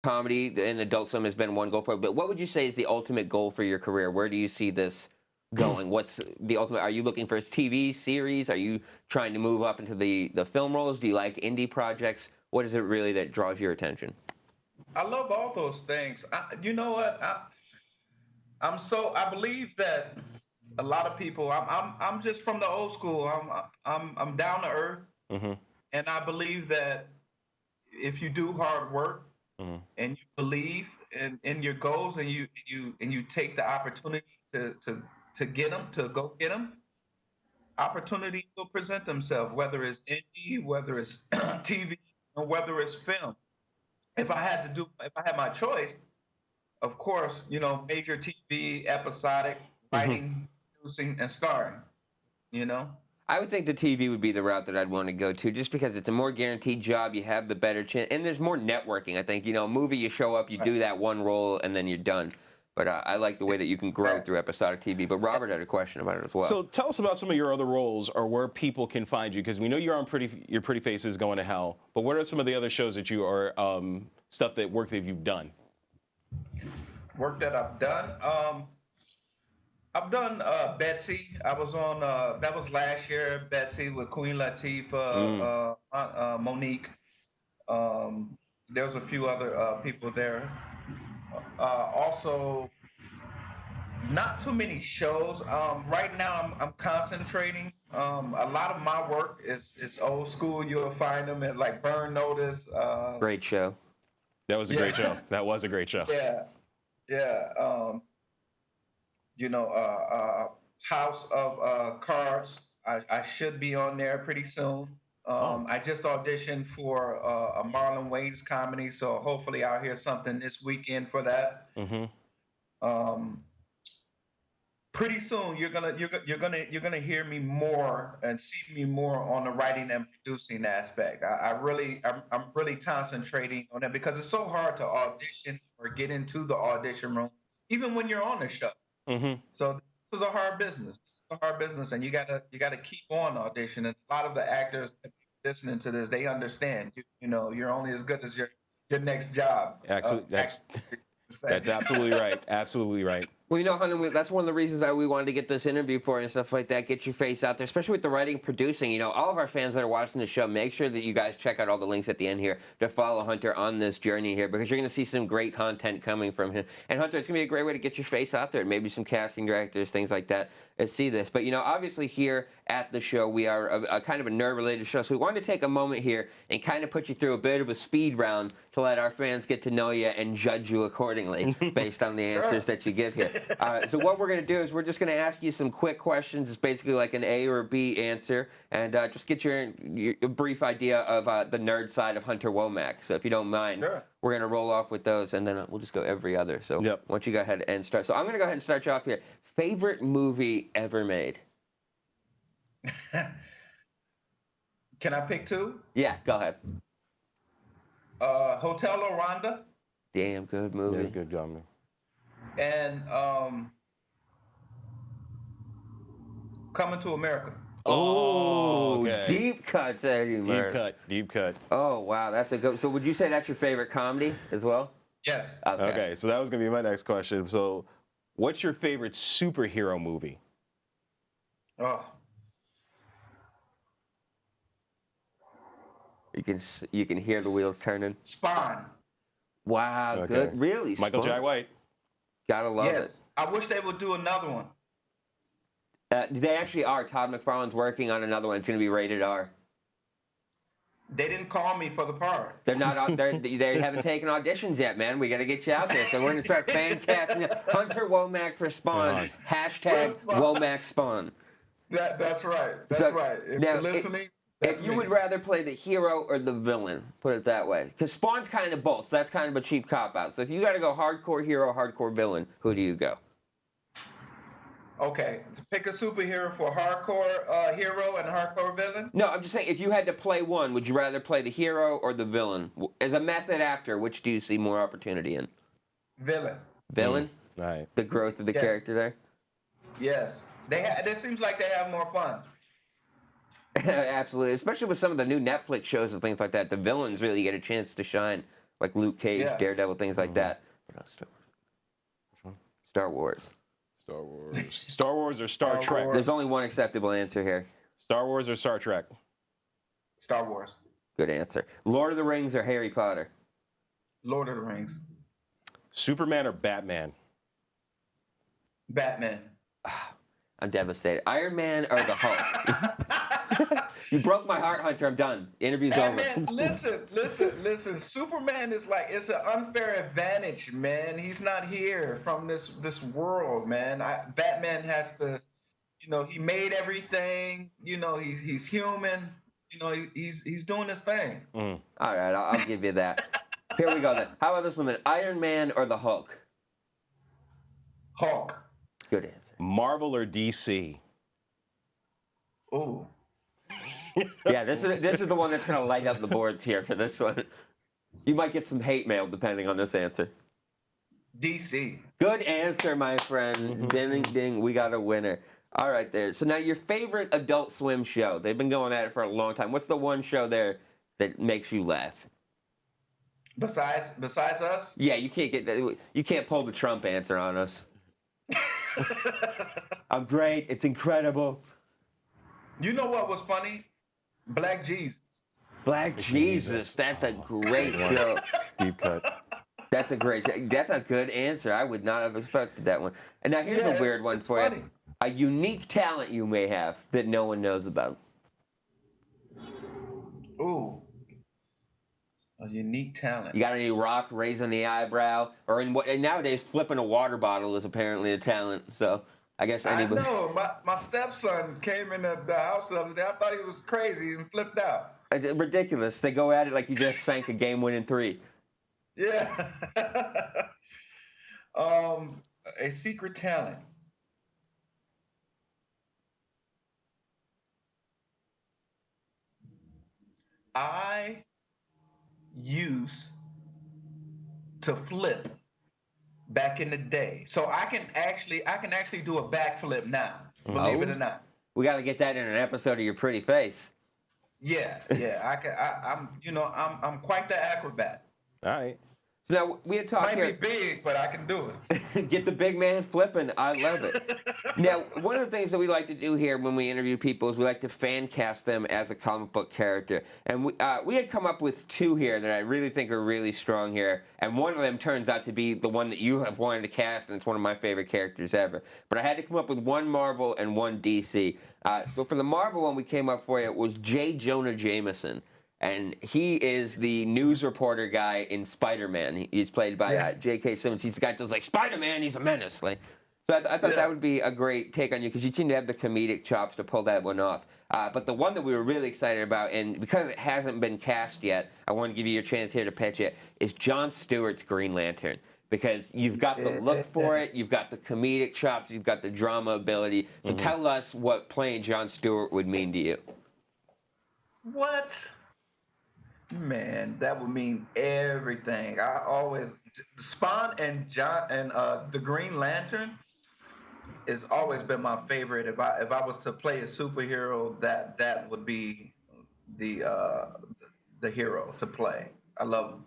comedy and adult swim has been one goal for it, but what would you say is the ultimate goal for your career? Where do you see this going? What's the ultimate? Are you looking for a TV series? Are you trying to move up into the film roles? Do you like indie projects? What is it really that draws your attention? I love all those things. You know what? I believe that a lot of people. I'm just from the old school. I'm down to earth, Mm-hmm. and I believe that if you do hard work Mm-hmm. and you believe in your goals and you take the opportunity to get them, to go get them, opportunity will present themselves, whether it's indie, whether it's TV, or whether it's film. If I had my choice, of course, major TV, episodic, Mm-hmm. writing, producing, and starring. You know, I would think the TV would be the route that I'd want to go to, just because it's a more guaranteed job. You have the better chance, and there's more networking. I think a movie, you show up, you right? do that one role, and then you're done. But I like the way that you can grow Right. through episodic TV. But Robert had a question about it as well. So tell us about some of your other roles or where people can find you, because we know you're on your Pretty Faces, Going to Hell. But what are some of the other shows that you are work that you've done? Work that I've done. I've done Betsy. I was on that was last year. Betsy with Queen Mm. Latifah, Monique. There was a few other people there. Also, not too many shows. Right now, I'm concentrating. A lot of my work is old school. You'll find them at like Burn Notice. Great show. That was a great show. Yeah, That was a great show. yeah, yeah. You know, House of Cards. I should be on there pretty soon. Oh. I just auditioned for a Marlon Wayans comedy, so hopefully I'll hear something this weekend for that. Mm-hmm. Um, Pretty soon you're gonna hear me more and see me more on the writing and producing aspect. I'm really concentrating on that because it's so hard to audition or get into the audition room, even when you're on the show. Mm-hmm. So this is a hard business. This is a hard business, and you gotta keep on auditioning. A lot of the actors that are listening to this, they understand. You know, you're only as good as your next job. Actually, Act- that's absolutely right. Absolutely right. Well, Hunter, that's one of the reasons that we wanted to get this interview for you and stuff like that. Get your face out there, especially with the writing, producing. All of our fans that are watching the show, make sure that you guys check out all the links at the end here to follow Hunter on this journey here, because you're going to see some great content coming from him. And Hunter, it's going to be a great way to get your face out there. Maybe some casting directors, things like that, see this. But obviously here at the show, we are a kind of a nerd-related show, so we wanted to take a moment here and kind of put you through a bit of a speed round to let our fans get to know you and judge you accordingly based on the answers that you give here. So what we're going to do is we're just going to ask you some quick questions. It's basically like an A or a B answer, and just get your brief idea of the nerd side of Hunter Womack. So if you don't mind, Sure. we're going to roll off with those, and then we'll just go every other. So Yep. why don't you go ahead and start. So I'm going to go ahead and start you off here. Favorite movie ever made? Can I pick two? Yeah, go ahead. Hotel Rwanda Damn good Yeah, movie. good job, man. and Coming to America. Oh, okay. deep cuts, Eddie Deep Murphy. cut. Deep cut. Oh, wow, that's a good. So would you say that's your favorite comedy as well? Yes. Okay, so that was gonna be my next question. So, what's your favorite superhero movie? Oh, You can hear the wheels turning. Spawn. Wow, Okay. good. Really? Michael Jai Spawn? White. Gotta love Yes. I wish they would do another one. it. They actually are. Todd McFarlane's working on another one. It's going to be rated R. They didn't call me for the part. They're not on. They haven't taken auditions yet, man. We got to get you out there. So we're going to start fan casting. Hunter Womack for Spawn. Hashtag Spawn. Womack Spawn. That's right. That's So, right. If now, you're listening, that's If you me. would rather play the hero or the villain, put it that way. Because Spawn's kind of both. So that's kind of a cheap cop-out. So if you got to go hardcore hero, hardcore villain, who do you go? Okay, to pick a superhero for hardcore hero and hardcore villain. No, I'm just saying, if you had to play one, would you rather play the hero or the villain? As a method actor, which do you see more opportunity in? Villain. Villain? All right. The growth of the Yes. character there? Yes. It seems like they have more fun. Absolutely. Especially with some of the new Netflix shows and things like that. The villains really get a chance to shine like Luke Cage, Yeah. Daredevil, things like that. What else? Which one? Star Wars. Star Wars. Star Wars or Star Star Trek? Wars. There's only one acceptable answer here. Star Wars or Star Trek? Star Wars. Good answer. Lord of the Rings or Harry Potter? Lord of the Rings. Superman or Batman? Batman. I'm devastated. Iron Man or the Hulk? You broke my heart, Hunter. I'm done. Interview's Batman, over. listen. Superman is like, it's an unfair advantage, man. He's not here from this world, man. Batman has to, he made everything. He's human. He's doing his thing. Mm. All right, I'll give you that. Here we go then. How about this one then? Iron Man or the Hulk? Hulk. Good answer. Marvel or DC? Ooh. Yeah, this is the one that's going to light up the boards here for this one. You might get some hate mail depending on this answer. DC. Good answer, my friend. Ding, ding. We got a winner. All right, there. So now your favorite Adult Swim show. They've been going at it for a long time. What's the one show there that makes you laugh? Besides us? Yeah, you can't get that. You can't pull the Trump answer on us. I'm great. It's incredible. You know what was funny? Black Jesus. Black Jesus. That's a great show. Deep cut. That's a good answer. I would not have expected that one. And now here's a weird one for funny. you. A unique talent you may have that no one knows about. Ooh. A unique talent. You got any rock raising the eyebrow, or and nowadays flipping a water bottle is apparently a talent. So I guess anybody. I know. My stepson came in the house the other day. I thought he was crazy and flipped out. It's ridiculous. They go at it like you just sank a game-winning 3. Yeah. A secret talent. I used to flip back in the day, so I can actually do a backflip now. Believe it or not. We got to get that in an episode of Your Pretty Face. Yeah. I'm quite the acrobat. All right. So now we had talked Might here. be big, but I can do it. Get the big man flipping. I love it. Now, one of the things that we like to do here when we interview people is we like to fan cast them as a comic book character. And we had come up with 2 here that I really think are really strong here. And one of them turns out to be the one that you have wanted to cast, and it's one of my favorite characters ever. But I had to come up with 1 Marvel and 1 DC. So for the Marvel one we came up for you was J. Jonah Jameson. And he is the news reporter guy in Spider-Man. He's played by J.K. Simmons. He's the guy that's like, Spider-Man, he's a menace. Like, so I thought that would be a great take on you because you seem to have the comedic chops to pull that one off. But the one that we were really excited about, and because it hasn't been cast yet, I want to give you your chance here to pitch it, is Jon Stewart's Green Lantern. Because you've got the look for it, you've got the comedic chops, you've got the drama ability. So tell us what playing Jon Stewart would mean to you. What? Man, that would mean everything. I always Spawn and the Green Lantern has always been my favorite. If I was to play a superhero, that would be the hero to play. I love him.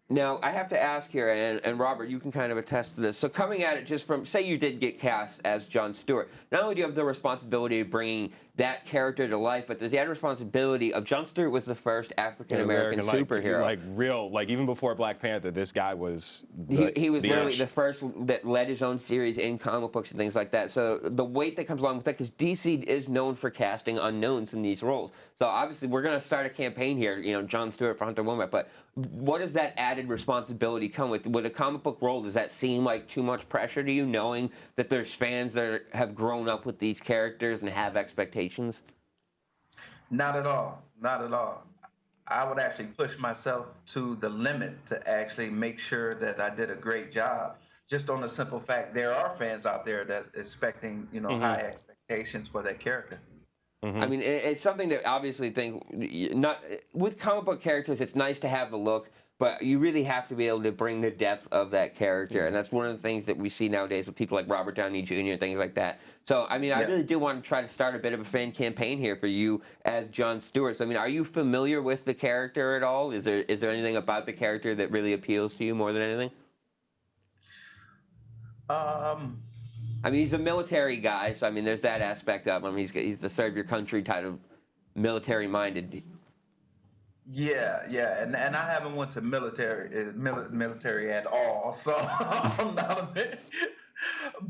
Now, I have to ask here, and Robert, you can kind of attest to this. So coming at it just from, say you did get cast as Jon Stewart, not only do you have the responsibility of bringing that character to life, but there's the added responsibility of Jon Stewart was the first African-American superhero. Like even before Black Panther, this guy was he was literally the first that led his own series in comic books and things like that. So the weight that comes along with that, because DC is known for casting unknowns in these roles. So obviously we're going to start a campaign here, Jon Stewart for Hunter Womack, but what does that added responsibility come with? With a comic book role, does that seem like too much pressure to you, knowing that there's fans that have grown up with these characters and have expectations? Not at all. Not at all. I would actually push myself to the limit to actually make sure that I did a great job. Just on the simple fact, there are fans out there that's expecting, high expectations for that character. I mean, it's something that obviously think not with comic book characters. It's nice to have the look, but you really have to be able to bring the depth of that character, and that's one of the things that we see nowadays with people like Robert Downey Jr. and things like that. So, I mean, I Yeah. really do want to try to start a bit of a fan campaign here for you as Jon Stewart. So, I mean, are you familiar with the character at all? Is there anything about the character that really appeals to you more than anything? Um, I mean, he's a military guy, so I mean, there's that aspect of him. He's the serve your country type of military minded. yeah, and I haven't went to military at all, so I'm not a bit.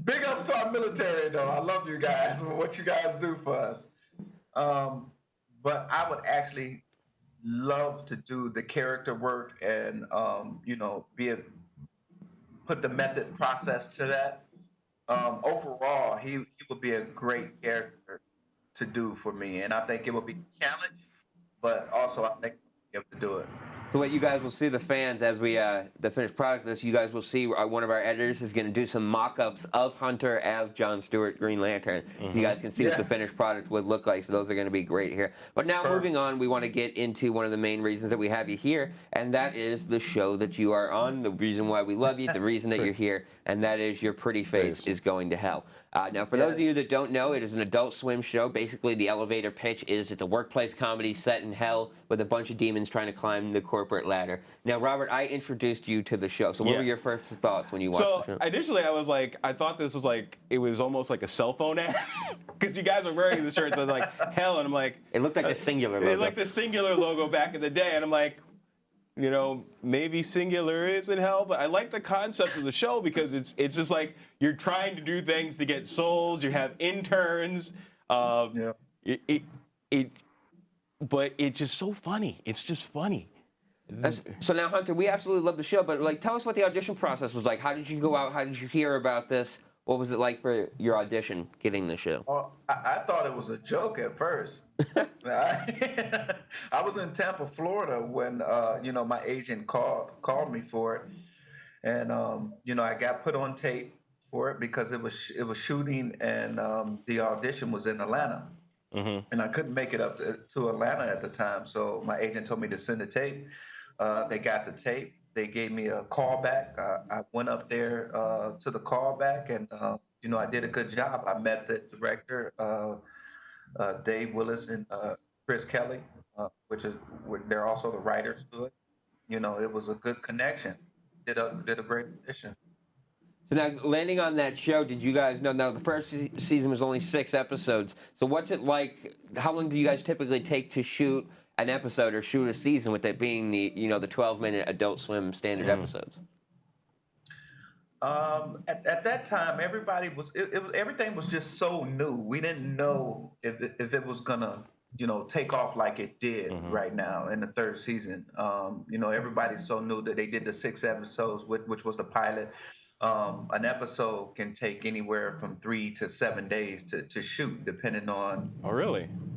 Big ups to our military, though. I love you guys for what you guys do for us. Um, but I would actually love to do the character work and put the method process to that. Overall, he would be a great character to do for me, and I think it would be a challenge, but also I think we'll be able to do it. So what you guys will see, the fans, as we the finished product of this, you guys will see one of our editors is going to do some mock-ups of Hunter as Jon Stewart, Green Lantern. You guys can see what the finished product would look like. So those are going to be great here. But now moving on, we want to get into one of the main reasons that we have you here, and that is the show that you are on, the reason why we love you, the reason that you're here, and that is Your Pretty Face is Going to Hell. Now, for those of you that don't know, it is an Adult Swim show. Basically, the elevator pitch is it's a workplace comedy set in hell with a bunch of demons trying to climb the corporate ladder. Now, Robert, I introduced you to the show. So what were your first thoughts when you watched the show? Initially, I was like, I thought this was like, it was almost like a cell phone ad. Because you guys were wearing the shirts, so I was like, hell. And I'm like... It looked like the Singular logo. It looked like the Singular logo back in the day. And I'm like... You know, maybe Singular is in hell, but I like the concept of the show because it's just like you're trying to do things to get souls. You have interns. But it's just so funny. It's just funny. So now, Hunter, we absolutely love the show, but like, tell us what the audition process was like. How did you go out? How did you hear about this? What was it like for your audition getting the show? Well, I thought it was a joke at first. I was in Tampa, Florida when my agent called me for it, and I got put on tape for it because it was shooting and the audition was in Atlanta, and I couldn't make it up to Atlanta at the time, so my agent told me to send the tape. They got the tape. They gave me a callback. I went up there to the callback, and I did a good job. I met the director, Dave Willis and Chris Kelly, they're also the writers to it. It was a good connection. Did a great audition. So now, landing on that show, did you guys know? Now, the first season was only 6 episodes. So what's it like? How long do you guys typically take to shoot an episode or shoot a season, with it being the 12-minute Adult Swim standard episodes? At that time, everything was just so new. We didn't know if it was gonna take off like it did right now in the 3rd season. Everybody's so new that they did the 6 episodes, which was the pilot. An episode can take anywhere from 3 to 7 days to shoot, depending on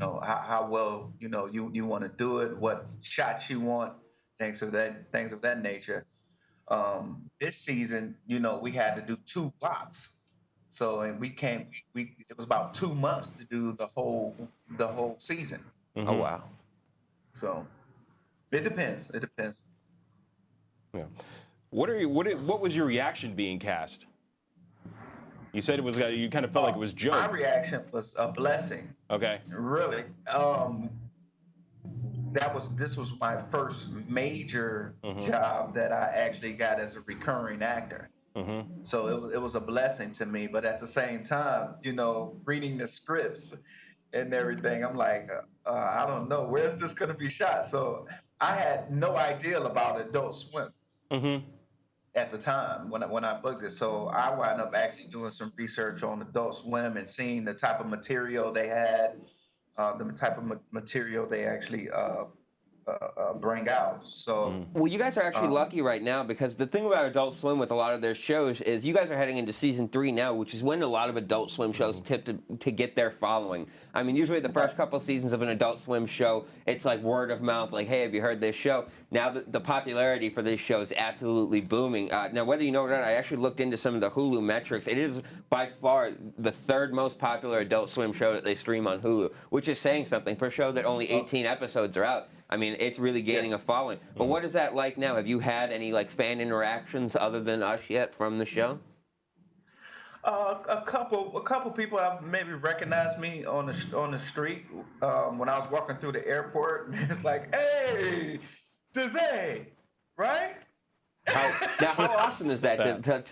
how well you want to do it, what shots you want, things of that nature. This season, we had to do 2 blocks, so and it was about 2 months to do the whole season. Oh wow! So it depends. Yeah. What was your reaction being cast? You said it was. You kind of felt like it was joke. My reaction was a blessing. Okay. Really. This was my first major job that I actually got as a recurring actor. So it was a blessing to me. But at the same time, reading the scripts and everything, I'm like, I don't know, where's this going to be shot? So I had no idea about Adult Swim. At the time when I booked it. So I wound up actually doing some research on Adult Swim and seeing the type of material they had, the type of material they actually bring out. So well, you guys are actually lucky right now, because the thing about Adult Swim with a lot of their shows is you guys are heading into season 3 now, which is when a lot of Adult Swim shows tip to get their following. I mean, usually the first couple seasons of an Adult Swim show, it's like word of mouth, like, hey, have you heard this show? Now the popularity for this show is absolutely booming. Now, whether you know or not, I actually looked into some of the Hulu metrics. It is by far the 3rd most popular Adult Swim show that they stream on Hulu, which is saying something for a show that only 18 episodes are out. I mean, it's really gaining a following. But what is that like now? Have you had any like fan interactions other than us yet from the show? A couple people have maybe recognized me on the street when I was walking through the airport. It's like, hey, Dizay, right? Now, how awesome is that to